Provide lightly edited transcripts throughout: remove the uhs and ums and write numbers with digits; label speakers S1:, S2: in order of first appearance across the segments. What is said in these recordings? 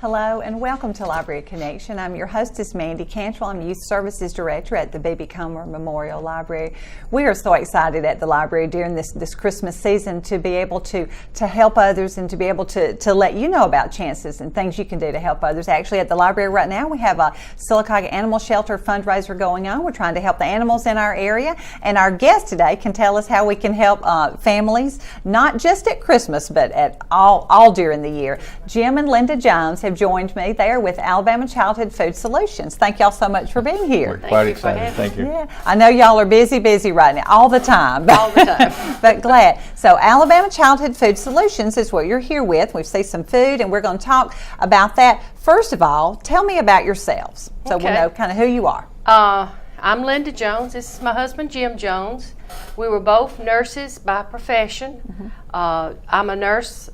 S1: Hello and welcome to Library Connection. I'm your hostess, Mandy Cantrell. I'm Youth Services Director at the B.B. Comer Memorial Library. We are so excited at the library during this Christmas season to be able to help others and to be able to let you know about chances and things you can do to help others. Actually, at the library right now, we have a Sylacauga Animal Shelter fundraiser going on. We're trying to help the animals in our area, and our guest today can tell us how we can help families, not just at Christmas, but at all during the year. Jim and Linda Jones have joined me. They are with Alabama Childhood Food Solutions. Thank y'all so much for being here.
S2: We're quite excited. Thank you.
S1: Yeah, I know y'all are busy right now, all the time.
S3: All the time.
S1: But glad. So Alabama Childhood Food Solutions is what you're here with. We've seen some food, and we're going to talk about that. First of all, tell me about yourselves, so we'll know kind of who you are.
S3: I'm Linda Jones. This is my husband, Jim Jones. We were both nurses by profession. I'm a nurse,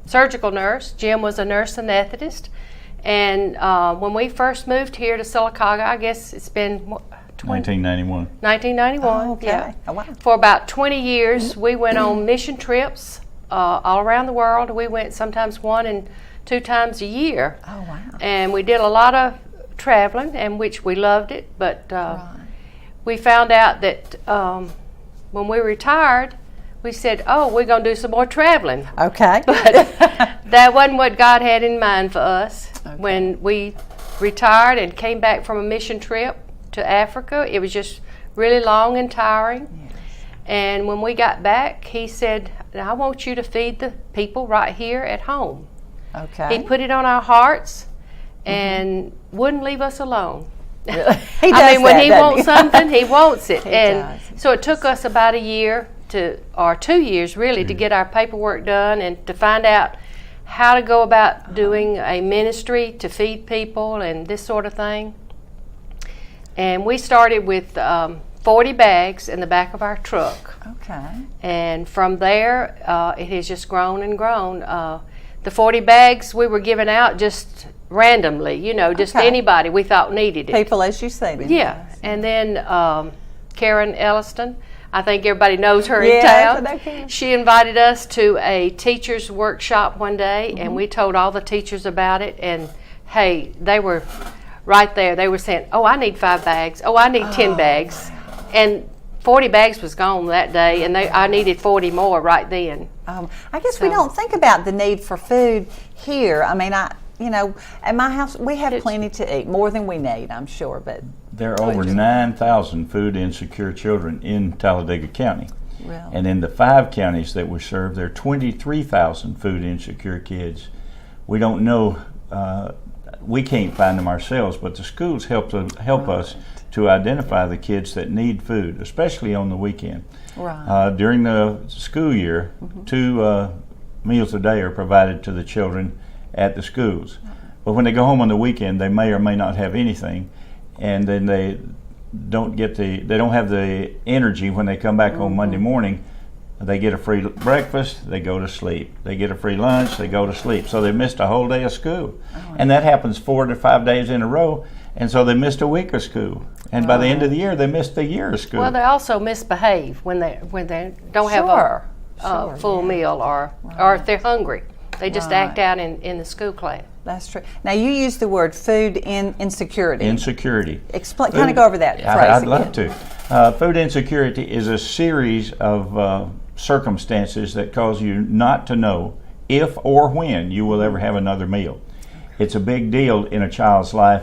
S3: surgical nurse. Jim was a nurse anesthetist. And when we first moved here to Sylacauga, I guess it's been
S2: 1991.
S3: 1991,
S1: Oh, okay.
S3: yeah.
S1: Oh, wow.
S3: For about 20 years, we went on mission trips all around the world. We went sometimes 1 and 2 times a year.
S1: Oh, wow.
S3: And we did a lot of traveling, and which we loved it. But we found out that when we retired, we said, oh, we're going to do some more traveling.
S1: Okay.
S3: But that wasn't what God had in mind for us.
S1: Okay.
S3: When we retired and came back from a mission trip to Africa, it was just really long and tiring.
S1: Yes.
S3: And when we got back, he said, I want you to feed the people right here at home.
S1: Okay.
S3: He put it on our hearts and wouldn't leave us alone.
S1: Really? He does
S3: I mean, when
S1: that,
S3: he
S1: doesn't
S3: wants something, he wants it.
S1: He
S3: And
S1: does.
S3: so it took us about a year or 2 years really to get our paperwork done and to find out how to go about doing a ministry to feed people and this sort of thing. And we started with 40 bags in the back of our truck.
S1: Okay.
S3: And from there, it has just grown and grown. The 40 bags we were giving out just randomly, just
S1: Okay.
S3: anybody we thought needed it.
S1: People as you see them.
S3: Yeah. And then Karen Elliston, I think everybody knows her
S1: Yeah,
S3: in
S1: I know
S3: town.
S1: Karen.
S3: She invited us to a teacher's workshop one day, and we told all the teachers about it. And hey, they were right there. They were saying, oh, I need 5 bags. Oh, I need 10 bags. And 40 bags was gone that day, and I needed 40 more right then.
S1: I guess we don't think about the need for food here. I mean, at my house, we have plenty to eat, more than we need, I'm sure, but...
S2: There are over 9,000 food insecure children in Talladega County.
S1: Really?
S2: And in the 5 counties that we serve, there are 23,000 food insecure kids. We don't know, we can't find them ourselves, but the schools help us to identify the kids that need food, especially on the weekend.
S1: Right.
S2: During the school year, 2 meals a day are provided to the children at the schools. But when they go home on the weekend, they may or may not have anything, and then they don't have the energy when they come back on Monday morning. They get a free breakfast, they go to sleep. They get a free lunch, they go to sleep. So they missed a whole day of school. And that happens 4 to 5 days in a row, and so they missed a week of school. And by the end of the year, they missed a year of school.
S3: Well, they also misbehave when they don't have a full meal, or if they're hungry. They just act out in the school class.
S1: That's true. Now, you use the word food insecurity.
S2: Insecurity.
S1: Explain. Kind of go over that phrase
S2: I'd
S1: again.
S2: love to. Food insecurity is a series of circumstances that cause you not to know if or when you will ever have another meal. It's a big deal in a child's life.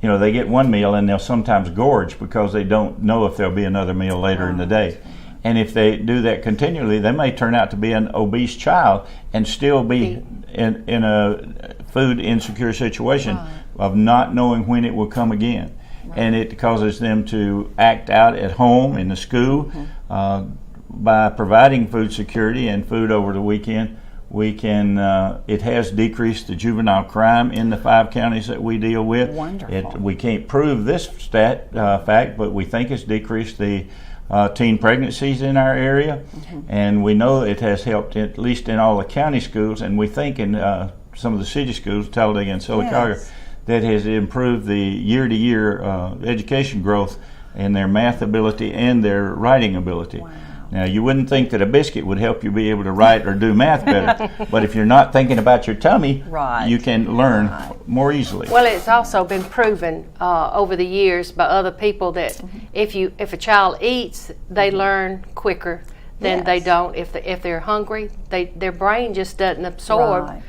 S2: They get one meal and they'll sometimes gorge because they don't know if there'll be another meal later in the day. And if they do that continually, they may turn out to be an obese child and still be in a food insecure situation of not knowing when it will come again. And it causes them to act out at home, in the school. By providing food security and food over the weekend, we can. It has decreased the juvenile crime in the 5 counties that we deal with.
S1: Wonderful.
S2: We can't prove this fact, but we think it's decreased the teen pregnancies in our area, and we know it has helped at least in all the county schools, and we think in some of the city schools, Talladega and Sylacauga, that has improved the year-to-year education growth in their math ability and their writing ability.
S1: Wow.
S2: Now, you wouldn't think that a biscuit would help you be able to write or do math better, but if you're not thinking about your tummy,
S1: Right.
S2: you can learn more easily.
S3: Well, it's also been proven over the years by other people that if a child eats, they learn quicker than they
S1: Yes.
S3: don't if they're hungry. Their brain just doesn't absorb
S1: Right.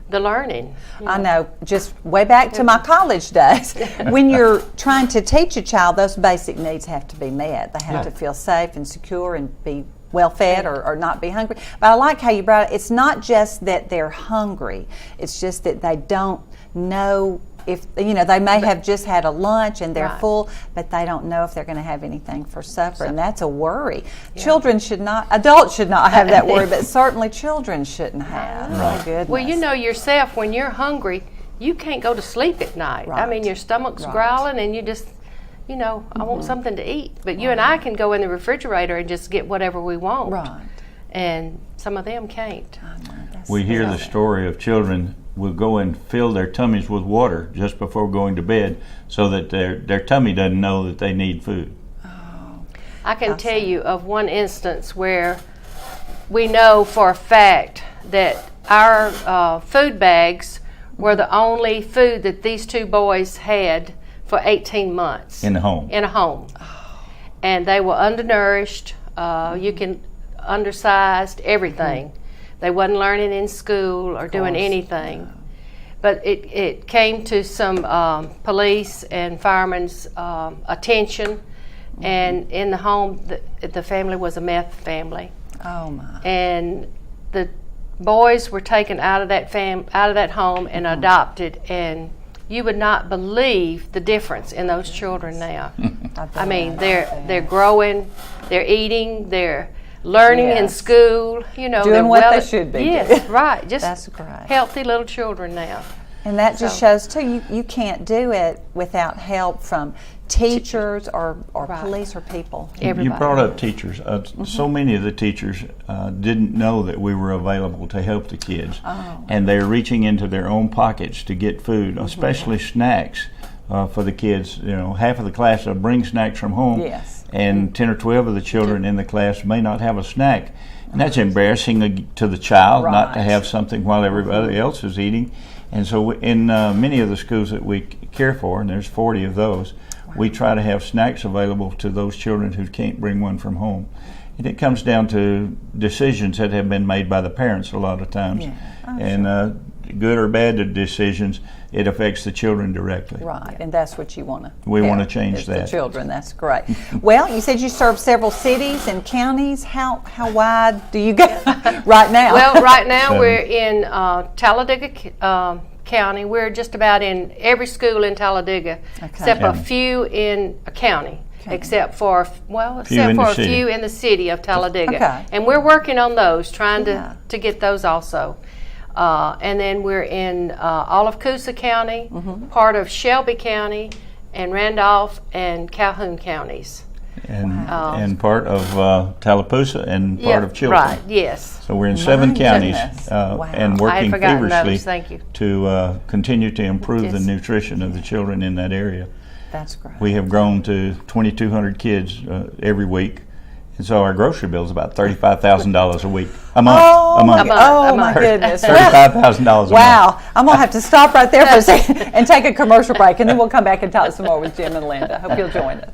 S3: the learning.
S1: I know, just way back to my college days. When you're trying to teach a child, those basic needs have to be met. They have to feel safe and secure and be well fed or not be hungry. But I like how you brought it. It's not just that they're hungry, it's just that they don't know if, they may have just had a lunch and they're
S3: Right.
S1: full, but they don't know if they're going to have anything for supper, and that's a worry. Children should not, adults should not have that worry, but certainly children shouldn't have. My goodness.
S3: Well, you know yourself, when you're hungry, you can't go to sleep at night. I mean,
S1: Right.
S3: your stomach's
S1: Right.
S3: growling and you just, I want something to eat. But you and I can go in the refrigerator and just get whatever we want.
S1: Right.
S3: And some of them can't.
S2: We hear the story of children will go and fill their tummies with water just before going to bed so that their tummy doesn't know that they need food.
S3: I can tell you of one instance where we know for a fact that our food bags were the only food that these two boys had for 18 months.
S2: In the home.
S3: In a home. And they were undernourished, undersized, everything. They wasn't learning in school or doing anything. But it came to some police and firemen's attention, and in the home, the family was a meth family.
S1: Oh my.
S3: And the boys were taken out of that home and adopted, and you would not believe the difference in those children now. I mean, they're growing, they're eating, they're learning in
S1: Yes.
S3: school.
S1: Doing
S3: they're
S1: what they should be
S3: Yes,
S1: doing.
S3: right. Just
S1: That's great.
S3: healthy little children now.
S1: And that just shows too, you can't do it without help from teachers or police or people.
S3: Everybody.
S2: You brought up teachers. So many of the teachers didn't know that we were available to help the kids. And they're reaching into their own pockets to get food, especially snacks for the kids. Half of the class will bring snacks from home.
S1: Yes.
S2: And 10 or 12 of the children in the class may not have a snack. And that's embarrassing to the child not to
S1: Right.
S2: have something while everybody else is eating. And so in many of the schools that we care for, and there's 40 of those, we try to have snacks available to those children who can't bring one from home. And it comes down to decisions that have been made by the parents a lot of times.
S1: Yeah.
S2: And good or bad decisions, it affects the children directly.
S1: Right, and that's what you want to.
S2: We wanna change
S1: The
S2: that.
S1: children, that's great. Well, you said you serve several cities and counties. How wide do you go right now?
S3: Well, right now
S2: 7.
S3: we're in Talladega County. We're just about in every school in Talladega, except a
S2: County.
S3: few in a county. Except for
S2: in
S3: except
S2: the
S3: for a
S2: city.
S3: few in the city of Talladega,
S1: Okay.
S3: and we're working on those, trying
S1: Yeah.
S3: to get those also. And then we're in all of Coosa County, part of Shelby County, and Randolph and Calhoun counties.
S2: And part of Tallapoosa and part of Chilton.
S3: Right. Yes.
S2: So we're in 7 counties
S1: goodness. Wow.
S2: and
S3: I had
S2: working
S3: forgotten
S2: feverishly
S3: those. Thank you.
S2: to continue to improve the
S3: Yes.
S2: nutrition of the children in that area.
S1: That's great.
S2: We have grown to 2,200 kids every week, and so our grocery bill is about $35,000 a week, a month, a month,
S1: Oh
S3: A
S1: my
S3: month.
S1: goodness.
S2: $35,000 a month.
S1: Wow, I'm going to have to stop right there for a second and take a commercial break, and then we'll come back and talk some more with Jim and Linda. Hope you'll join us.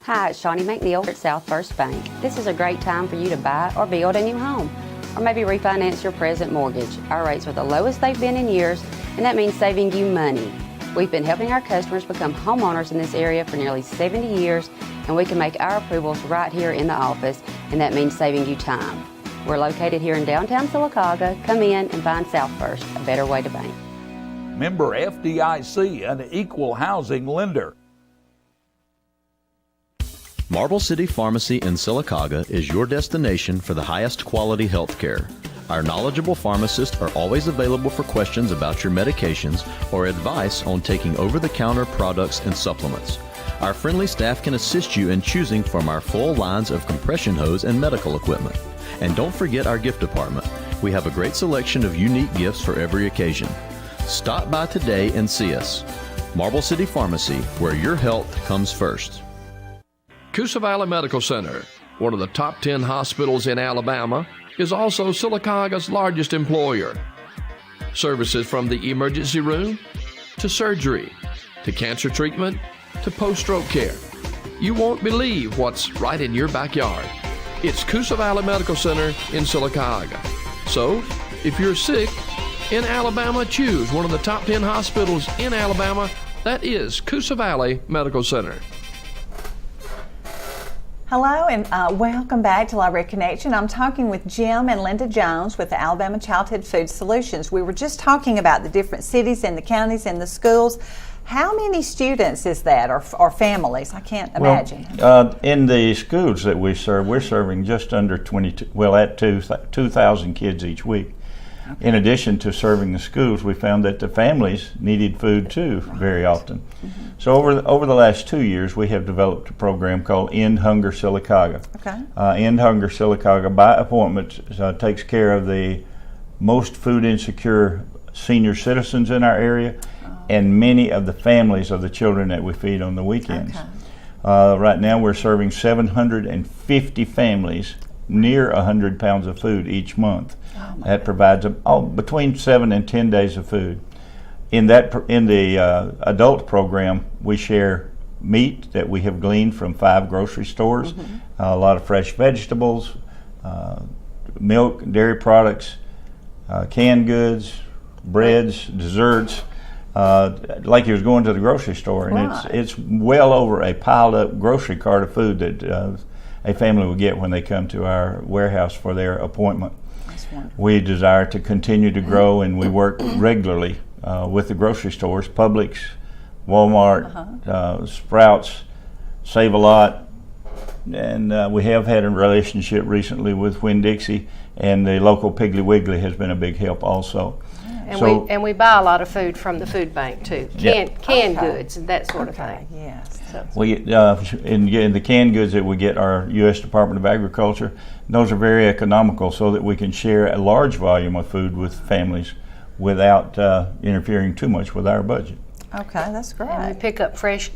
S4: Hi, it's Shawnee McNeil at South First Bank. This is a great time for you to buy or build a new home, or maybe refinance your present mortgage. Our rates are the lowest they've been in years, and that means saving you money. We've been helping our customers become homeowners in this area for nearly 70 years, and we can make our approvals right here in the office, and that means saving you time. We're located here in downtown Sylacauga. Come in and find South First, a better way to bank.
S5: Member FDIC, an equal housing lender.
S6: Marble City Pharmacy in Sylacauga is your destination for the highest quality health care. Our knowledgeable pharmacists are always available for questions about your medications or advice on taking over-the-counter products and supplements. Our friendly staff can assist you in choosing from our full lines of compression hose and medical equipment. And don't forget our gift department. We have a great selection of unique gifts for every occasion. Stop by today and see us. Marble City Pharmacy, where your health comes first.
S7: Coosa Valley Medical Center. one of the top 10 hospitals in Alabama, is also Sylacauga's largest employer. Services from the emergency room to surgery to cancer treatment to post-stroke care. You won't believe what's right in your backyard. It's Coosa Valley Medical Center in Sylacauga. So, if you're sick in Alabama, choose one of the top 10 hospitals in Alabama. That is Coosa Valley Medical Center.
S1: Hello and welcome back to Library Connection. I'm talking with Jim and Linda Jones with the Alabama Childhood Food Solutions. We were just talking about the different cities and the counties and the schools. How many students is that, or families? I can't imagine.
S2: In the schools that we serve, we're serving just under 2,000 kids each week. Okay. In addition to serving the schools, we found that the families needed food too very often. Mm-hmm. So over the last 2 years, we have developed a program called End Hunger Sylacauga.
S1: Okay.
S2: End Hunger Sylacauga, by appointment, takes care of the most food insecure senior citizens in our area and many of the families of the children that we feed on the weekends. Okay. Right now, we're serving 750 families near 100 pounds of food each month. That provides between 7 and 10 days of food. In the adult program, we share meat that we have gleaned from 5 grocery stores, mm-hmm. A lot of fresh vegetables, milk, dairy products, canned goods, breads, desserts, like you was going to the grocery store, and it's well over a piled up grocery cart of food that a family will get when they come to our warehouse for their appointment. We desire to continue to grow, and we work regularly with the grocery stores, Publix, Walmart, Sprouts, Save-A-Lot, and we have had a relationship recently with Winn-Dixie, and the local Piggly Wiggly has been a big help also.
S3: And we buy a lot of food from the food bank too, canned goods and that sort of thing.
S1: Yes.
S2: We in the canned goods that we get our U.S. Department of Agriculture. Those are very economical, so that we can share a large volume of food with families without interfering too much with our budget.
S1: Okay, that's great.
S3: And we pick up fresh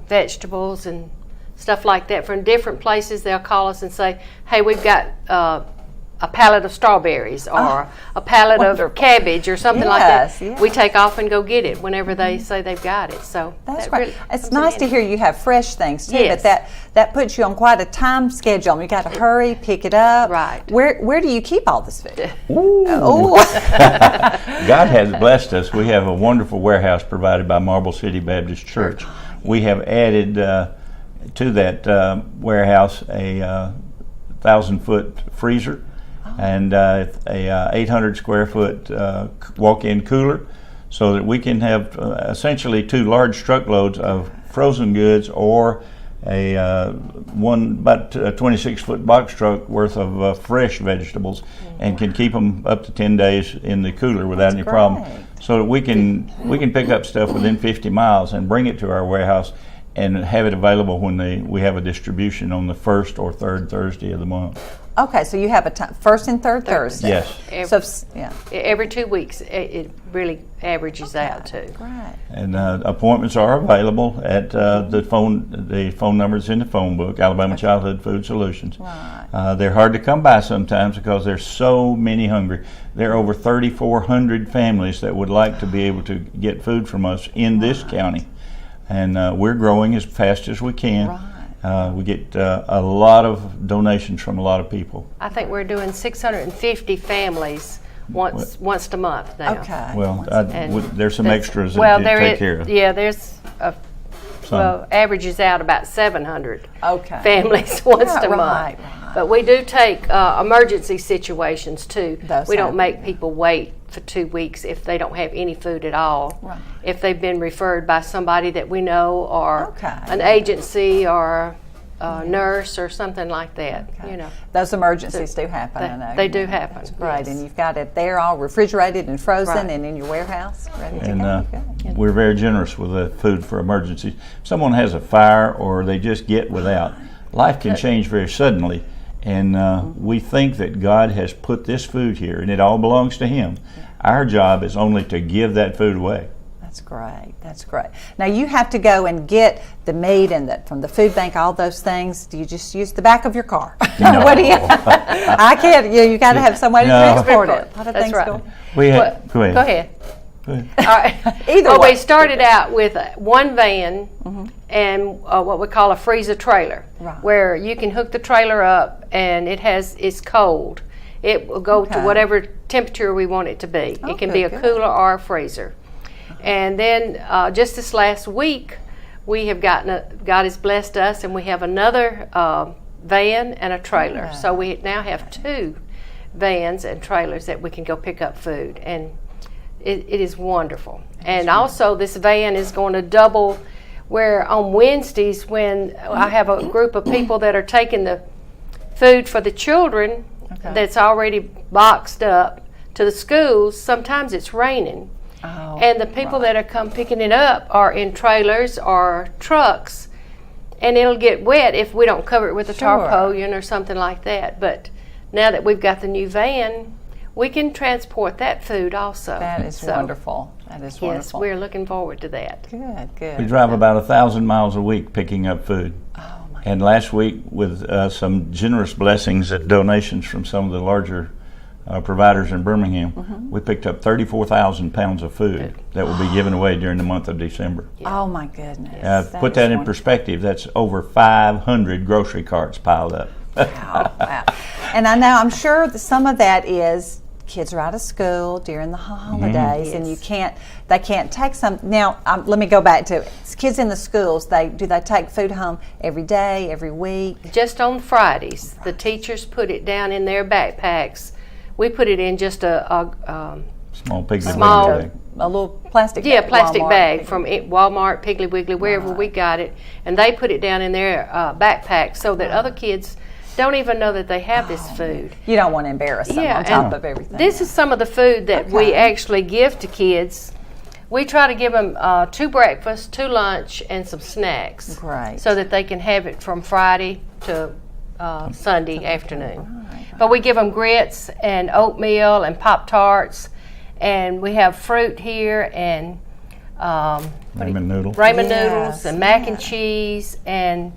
S3: vegetables and stuff like that from different places. They'll call us and say, "Hey, we've got a pallet of strawberries or a pallet of cabbage or something like that."
S1: Yes.
S3: We take off and go get it whenever they say they've got it. So
S1: that's
S3: that
S1: great.
S3: Really
S1: it's nice to hear you have fresh things too,
S3: yes.
S1: but that puts you on quite a time schedule. You got to hurry, pick it up.
S3: Right.
S1: Where do you keep all this food?
S2: Ooh. God has blessed us. We have a wonderful warehouse provided by Marble City Baptist Church. We have added to that warehouse a 1,000-foot freezer and a 800 square foot walk-in cooler, so that we can have essentially 2 large truckloads of frozen goods or about a 26-foot box truck worth of fresh vegetables, and can keep them up to 10 days in the cooler without any problem. So that we can pick up stuff within 50 miles and bring it to our warehouse and have it available when we have a distribution on the first or third Thursday of the month.
S1: Okay, so you have a first and third Thursday.
S2: Yes.
S3: Every 2 weeks, it really averages out too.
S1: Right.
S2: And appointments are available at the phone numbers in the phone book, Alabama Childhood Food Solutions.
S1: Right.
S2: They're hard to come by sometimes because there's so many hungry. There are over 3,400 families that would like to be able to get food from us in this county. And we're growing as fast as we can.
S1: Right.
S2: We get a lot of donations from a lot of people.
S3: I think we're doing 650 families once a month now.
S1: Okay.
S2: Well, there's some extras that you take care of.
S3: Yeah, there's averages out about 700 families once a month.
S1: Right.
S3: But we do take emergency situations too. We don't make
S1: happen.
S3: people wait for 2 weeks if they don't have any food at all.
S1: Right.
S3: If they've been referred by somebody that we know, or an agency, or a nurse, or something like that.
S1: Okay.
S3: You know,
S1: those emergencies do happen. I know
S3: they do happen.
S1: That's great,
S3: yes.
S1: and you've got it there all refrigerated and frozen,
S3: Right.
S1: and in your warehouse, ready to
S2: And
S1: go.
S2: we're very generous with the food for emergencies. If someone has a fire or they just get without, life can change very suddenly. And we think that God has put this food here, and it all belongs to Him. Our job is only to give that food away.
S1: That's great. That's great. Now you have to go and get the meat and from the food bank, all those things. Do you just use the back of your car?
S2: No.
S1: What do you? I can't. You got to have some way to
S2: No.
S1: transport it. A lot of
S3: That's
S1: things
S3: right.
S1: go.
S2: We
S3: Well,
S2: had, go ahead.
S3: Go ahead.
S2: Go ahead.
S3: All right.
S1: Either
S3: well,
S1: way.
S3: we started out with one van and what we call a freezer trailer,
S1: Right.
S3: where you can hook the trailer up and it's cold. It will go to
S1: Okay.
S3: whatever temperature we want it to be.
S1: Oh,
S3: It can be a
S1: good.
S3: cooler or a freezer. And then just this last week, we have God has blessed us, and we have another van and a trailer.
S1: Yeah.
S3: So we now have 2 vans and trailers that we can go pick up food, and it is wonderful. And also, this van is going to double. Where on Wednesdays, when I have a group of people that are taking the food for the children
S1: Okay.
S3: that's already boxed up to the schools, sometimes it's raining.
S1: Oh,
S3: And the people that are come picking it up are in trailers or trucks, and it'll get wet if we don't cover it with a
S1: Sure.
S3: tarpaulin or something like that. But now that we've got the new van, we can transport that food also.
S1: That is
S3: So,
S1: wonderful. That is
S3: Yes,
S1: wonderful.
S3: we're looking forward to that.
S1: Good. Good.
S2: We drive about 1,000 miles a week picking up food.
S1: Oh my.
S2: And last week, with some generous blessings and donations from some of the larger providers in Birmingham, we picked up 34,000 pounds of food that will be given away during the month of December.
S1: Oh my goodness.
S2: Put that
S1: is
S2: in
S1: wonderful.
S2: perspective, that's over 500 grocery carts piled up.
S1: Wow, wow. And I know, I'm sure that some of that is kids are out of school during the holidays, and they can't take some. Now, let me go back to kids in the schools. Do they take food home every day, every week?
S3: Just on Fridays, the teachers put it down in their backpacks. We put it in just a
S2: Small Piggly
S3: Small-
S2: Wiggly bag.
S1: A little plastic
S3: Yeah,
S1: bag,
S3: plastic
S1: Walmart,
S3: bag from Walmart, Piggly Wiggly, wherever we got it, and they put it down in their backpack so that other kids don't even know that they have this food.
S1: You don't want to embarrass them on top of everything.
S3: This is some of the food that we
S1: Okay.
S3: actually give to kids. We try to give them 2 breakfasts, 2 lunch, and some snacks.
S1: Great.
S3: So that they can have it from Friday to Sunday afternoon. But we give them grits and oatmeal and Pop-Tarts, and we have fruit here and
S2: Ramen noodle.
S3: ramen
S1: Yes,
S3: noodles and mac and cheese and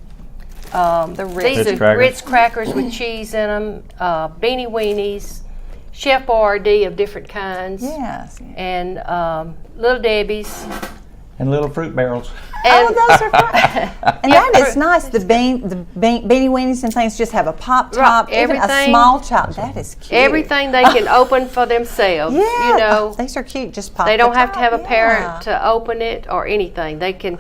S1: the
S3: these
S1: Ritz
S3: are
S2: crackers.
S3: Ritz crackers with cheese in them, beanie weenies, Chef Boyardee of different kinds,
S1: Yes.
S3: and Little Debbie's.
S2: And little fruit barrels.
S3: And
S1: Oh, those are fun. And
S3: Yeah,
S1: that is
S3: fruit-
S1: nice. The beanie weenies and things just have a pop top.
S3: Right,
S1: Even a
S3: everything-
S1: small child. That is cute.
S3: everything they can open for themselves.
S1: Yeah.
S3: You know,
S1: These are cute. Just pop
S3: they
S1: the
S3: don't have to
S1: top,
S3: have a
S1: yeah.
S3: parent to open it or anything. They can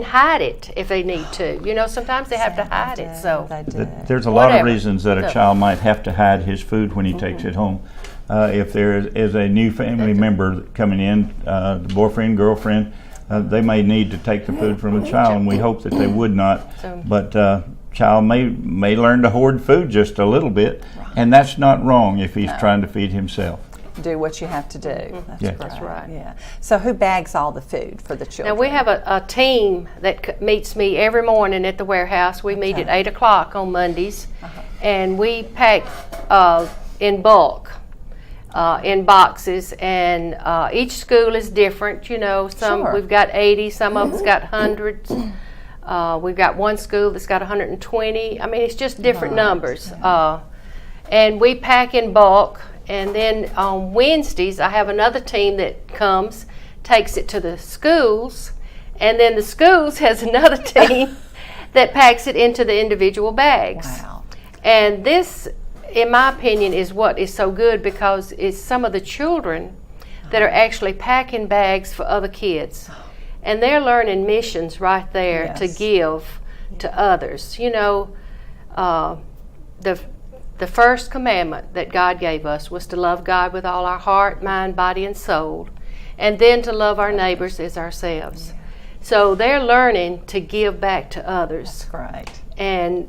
S3: hide it if they need to. You know, sometimes they have to hide it. So
S1: They do.
S2: There's a lot of
S3: Whatever.
S2: reasons that a
S3: So-
S2: child might have to hide his food when he takes it home. If there is a new family member coming in, boyfriend, girlfriend, they may need to take the food from a child, and we hope that they would not. But child may learn to hoard food just a little bit, and that's not wrong if he's trying to feed himself.
S1: Do what you have to do. That's
S2: Yeah.
S1: great.
S3: That's right.
S1: Yeah. So who bags all the food for the children?
S3: now we have a team that meets me every morning at the warehouse. We meet at 8 o'clock on Mondays, and we pack in bulk. In boxes, and each school is different. You know, some
S1: Sure.
S3: we've got 80, some of us got hundreds. We've got one school that's got 120. I mean, it's just different numbers. And we pack in bulk, and then on Wednesdays I have another team that comes, takes it to the schools, and then the schools has another team that packs it into the individual bags.
S1: Wow.
S3: And this, in my opinion, is what is so good because it's some of the children that are actually packing bags for other kids. And they're learning missions right there to
S1: Yes.
S3: give to others. You know, the first commandment that God gave us was to love God with all our heart, mind, body, and soul, and then to love our neighbors as ourselves. So they're learning to give back to others.
S1: Great.
S3: And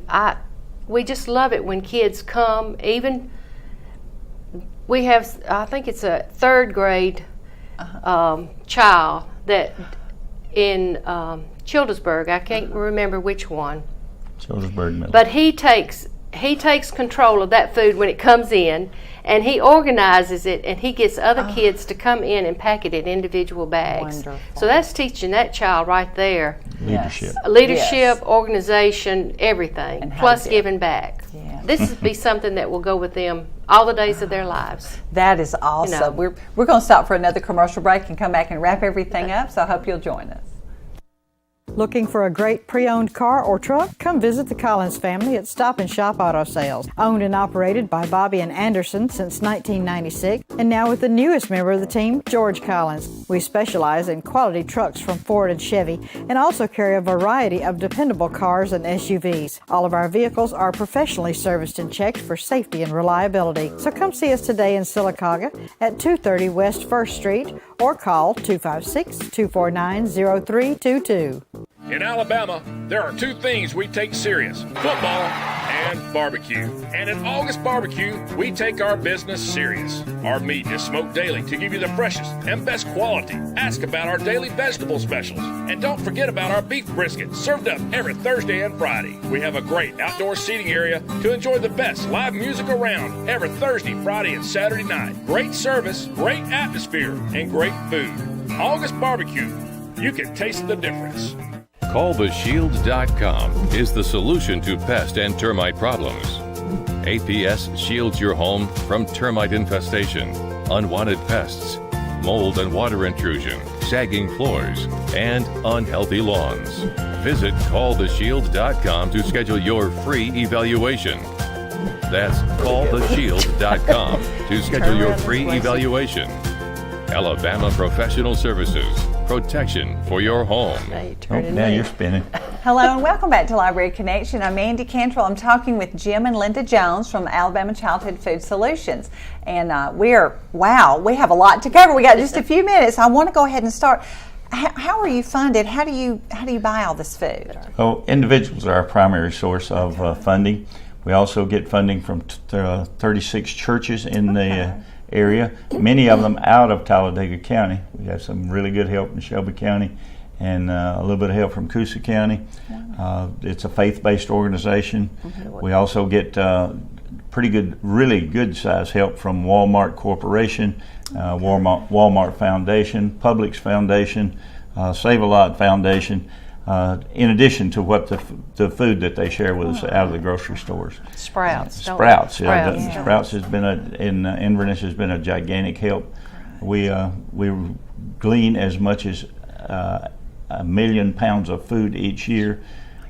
S3: we just love it when kids come. Even we have, I think it's a 3rd grade child that in Childersburg, I can't remember which one,
S2: Childersburg Middle.
S3: but he takes control of that food when it comes in, and he organizes it, and he gets other kids to come in and pack it in individual bags.
S1: Wonderful.
S3: So that's teaching that child right there
S2: Leadership.
S3: leadership,
S1: Yes.
S3: organization, everything,
S1: And how
S3: plus
S1: to-
S3: giving back.
S1: Yeah.
S3: This would be something that will go with them all the days of their lives.
S1: That is awesome.
S3: know.
S1: We're going to stop for another commercial break and come back and wrap everything up, so I hope you'll join us.
S8: Looking for a great pre-owned car or truck? Come visit the Collins family at Stop and Shop Auto Sales. Owned and operated by Bobby and Anderson since 1996, and now with the newest member of the team, George Collins. We specialize in quality trucks from Ford and Chevy, and also carry a variety of dependable cars and SUVs. All of our vehicles are professionally serviced and checked for safety and reliability. So come see us today in Sylacauga at 230 West 1st Street, or call 256-249-0322.
S9: In Alabama, there are two things we take serious: football and barbecue. And at August Barbecue, we take our business serious. Our meat is smoked daily to give you the freshest and best quality. Ask about our daily vegetable specials. And don't forget about our beef brisket, served up every Thursday and Friday. We have a great outdoor seating area to enjoy the best live music around every Thursday, Friday, and Saturday night. Great service, great atmosphere, and great food. August Barbecue, you can taste the difference.
S10: CallTheShield.com is the solution to pest and termite problems. APS shields your home from termite infestation, unwanted pests, mold and water intrusion, sagging floors, and unhealthy lawns. Visit CallTheShield.com to schedule your free evaluation. That's CallTheShield.com to schedule your free evaluation. Alabama Professional Services. Protection for your home.
S2: Oh, now you're spinning.
S1: Hello and welcome back to Library Connection. I'm Mandy Cantrell. I'm talking with Jim and Linda Jones from Alabama Childhood Food Solutions. And we have a lot to cover. We got just a few minutes. I want to go ahead and start. How are you funded? How do you buy all this food?
S2: Oh, individuals are our primary source of funding. We also get funding from 36 churches in the area, many of them out of Talladega County. We have some really good help in Shelby County and a little bit of help from Coosa County. It's a faith-based organization. We also get pretty good, really good size help from Walmart Corporation, Walmart Foundation, Publix Foundation, Save-A-Lot Foundation, in addition to what the food that they share with us out of the grocery stores.
S3: Sprouts.
S2: Sprouts has been in Inverness has been a gigantic help. We glean as much as 1 million pounds of food each year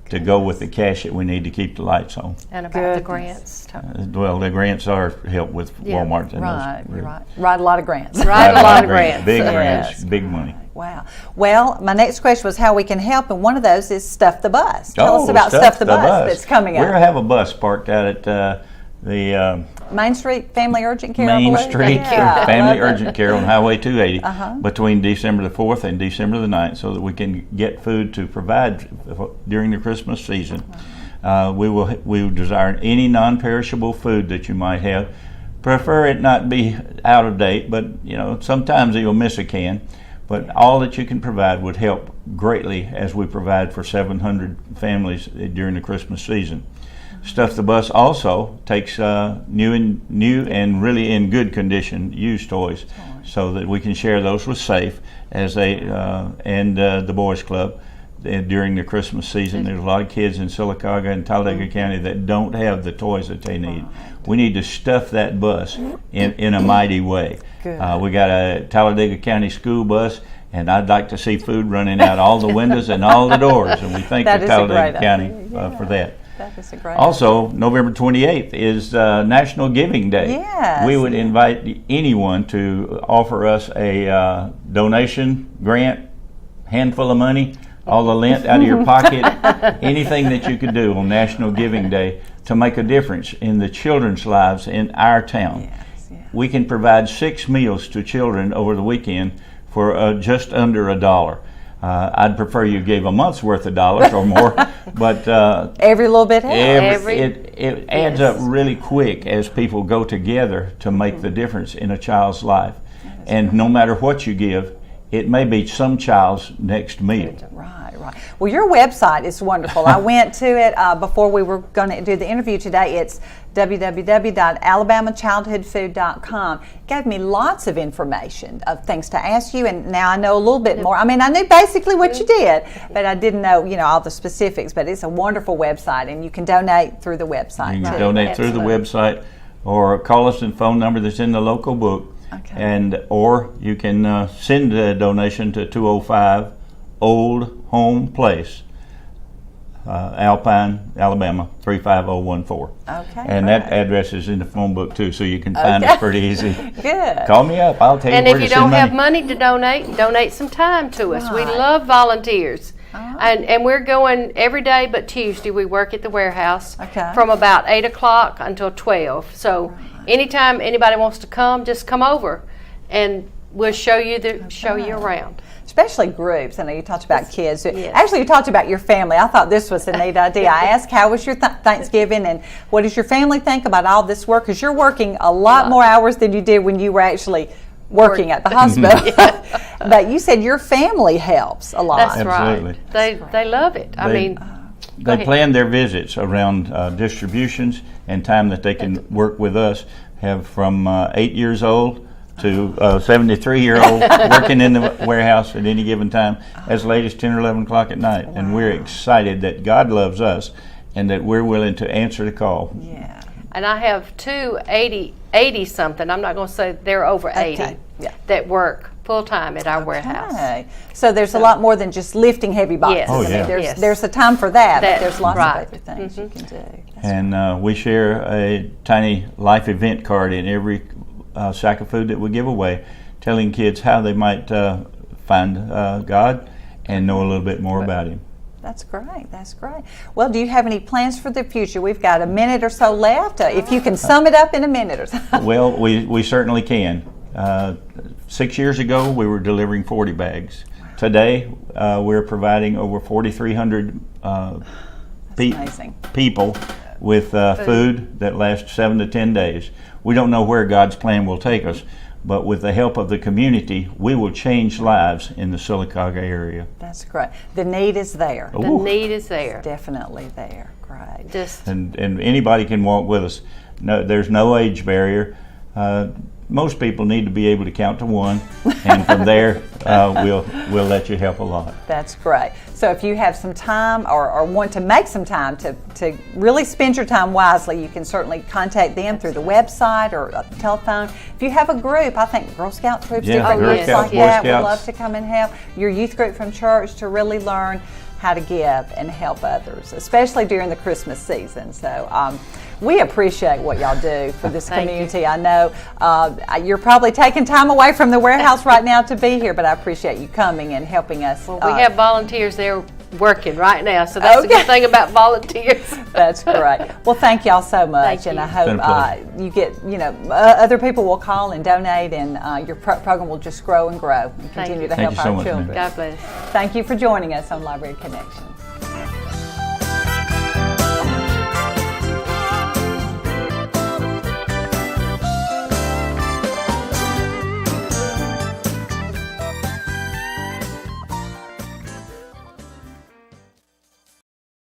S2: to go with the cash that we need to keep the lights on.
S3: And about the grants.
S2: Well, the grants are help with Walmart. And
S1: Right, you're right. Write a lot of grants.
S3: Write a lot of grants.
S2: Big
S1: Yes.
S2: grants, big money.
S1: Wow. Well, my next question was how we can help, and one of those is Stuff the Bus. Tell us about Stuff the Bus that's coming
S2: We're
S1: up.
S2: going to have a bus parked out at the
S1: Main Street Family Urgent Care. I
S2: Main
S1: believe?
S2: Street
S1: Yeah, I
S2: Family
S1: love it.
S2: Urgent Care on Highway 280 between December the 4th and December the 9th, so that we can get food to provide during the Christmas season. We will desire any non-perishable food that you might have. Prefer it not be out of date, but sometimes you'll miss a can. But all that you can provide would help greatly as we provide for 700 families during the Christmas season. Stuff the Bus also takes new and really in good condition used toys, so that we can share those with SAFE and the Boys Club during the Christmas season. There's a lot of kids in Sylacauga and Talladega County that don't have the toys that they need. We need to stuff that bus in a mighty way. We got a Talladega County school bus, and I'd like to see food running out all the windows and all the doors, and we thank
S1: That
S2: the
S1: is a
S2: Talladega
S1: great
S2: County
S1: idea.
S2: for that.
S1: That is a great
S2: Also, November 28th is National Giving Day.
S1: Yes.
S2: We would invite anyone to offer us a donation, grant, handful of money, all the lint out of your pocket, anything that you could do on National Giving Day to make a difference in the children's lives in our town.
S1: Yes, yeah.
S2: We can provide 6 meals to children over the weekend for just under $1. I'd prefer you gave a month's worth of dollars or more, but
S1: Every little bit helps.
S2: it adds up really quick as people go together to make the difference in a child's life. And no matter what you give, it may be some child's next meal.
S1: Right, right. Well, your website is wonderful. I went to it before we were going to do the interview today. It's www.alabamachildhoodfood.com. It gave me lots of information of things to ask you, and now I know a little bit more. I mean, I knew basically what you did, but I didn't know, all the specifics. But it's a wonderful website, and you can donate through the website.
S2: You can
S1: too.
S2: donate through the website, or call us at the phone number that's in the local book.
S1: Okay.
S2: Or you can send a donation to 205 Old Home Place, Alpine, Alabama 35014.
S1: Okay.
S2: And that address is in the phone book too, so you can find us pretty easy.
S1: Good.
S2: Call me up. I'll tell you
S3: And
S2: where
S3: if
S2: to
S3: you
S2: send
S3: don't
S2: money.
S3: have money to donate some time to us. We
S1: Right.
S3: love volunteers. And we're going every day but Tuesday. We work at the warehouse from about 8 o'clock until 12. So anytime anybody wants to come, just come over and we'll show you around.
S1: Especially groups. I know you talked about kids. Actually, you talked about your family. I thought this was a neat idea. I asked, how was your Thanksgiving, and what does your family think about all this work? Because you're working a lot more hours than you did when you were actually working at the hospital. But you said your family helps a lot.
S3: That's right. They love it.
S2: They plan their visits around distributions and time that they can work with us. Have from 8 years old to 73-year-old working in the warehouse at any given time, as late as 10 or 11 o'clock at night. And we're excited that God loves us and that we're willing to answer the call.
S1: Yeah.
S3: And I have two 80-something, I'm not going to say they're over 80, that work full-time at our warehouse.
S1: So there's a lot more than just lifting heavy boxes.
S3: Yes.
S2: Oh, yeah.
S1: There's a time for that, but there's lots
S3: right.
S1: of other things you can do.
S2: And we share a tiny life event card in every sack of food that we give away, telling kids how they might find God and know a little bit more about Him.
S1: That's great. That's great. Well, do you have any plans for the future? We've got a minute or so left. If you can sum it up in a minute or so.
S2: Well, we certainly can. 6 years ago, we were delivering 40 bags. Today, we're providing over 4,300 people with food that lasts 7 to 10 days. We don't know where God's plan will take us, but with the help of the community, we will change lives in the Sylacauga area.
S1: That's great. The need is there.
S3: The need is there.
S1: It's definitely there. Great.
S2: And anybody can walk with us. No, there's no age barrier. Most people need to be able to count to one, and from there, we'll let you help a lot.
S1: That's great. So if you have some time or want to make some time to really spend your time wisely, you can certainly contact them through the website or telephone. If you have a group, I think Girl Scout troops, different
S2: Girl
S1: groups
S2: Scouts,
S1: like
S2: Boy
S1: that would
S2: Scouts.
S1: love to come and help. Your youth group from church to really learn how to give and help others, especially during the Christmas season. So we appreciate what y'all do for this community. I know you're probably taking time away from the warehouse right now to be here, but I appreciate you coming and helping us.
S3: Well, we have volunteers there working right now, so that's the good thing about volunteers.
S1: That's great. Well, thank y'all so much,
S3: Thank
S1: and I
S3: you.
S1: hope you get, other people will call and donate, and your program will just grow and grow and continue to
S2: Thank
S1: help
S2: you so
S1: our
S2: much,
S1: children.
S2: ma'am.
S3: God bless.
S1: Thank you for joining us on Library Connections.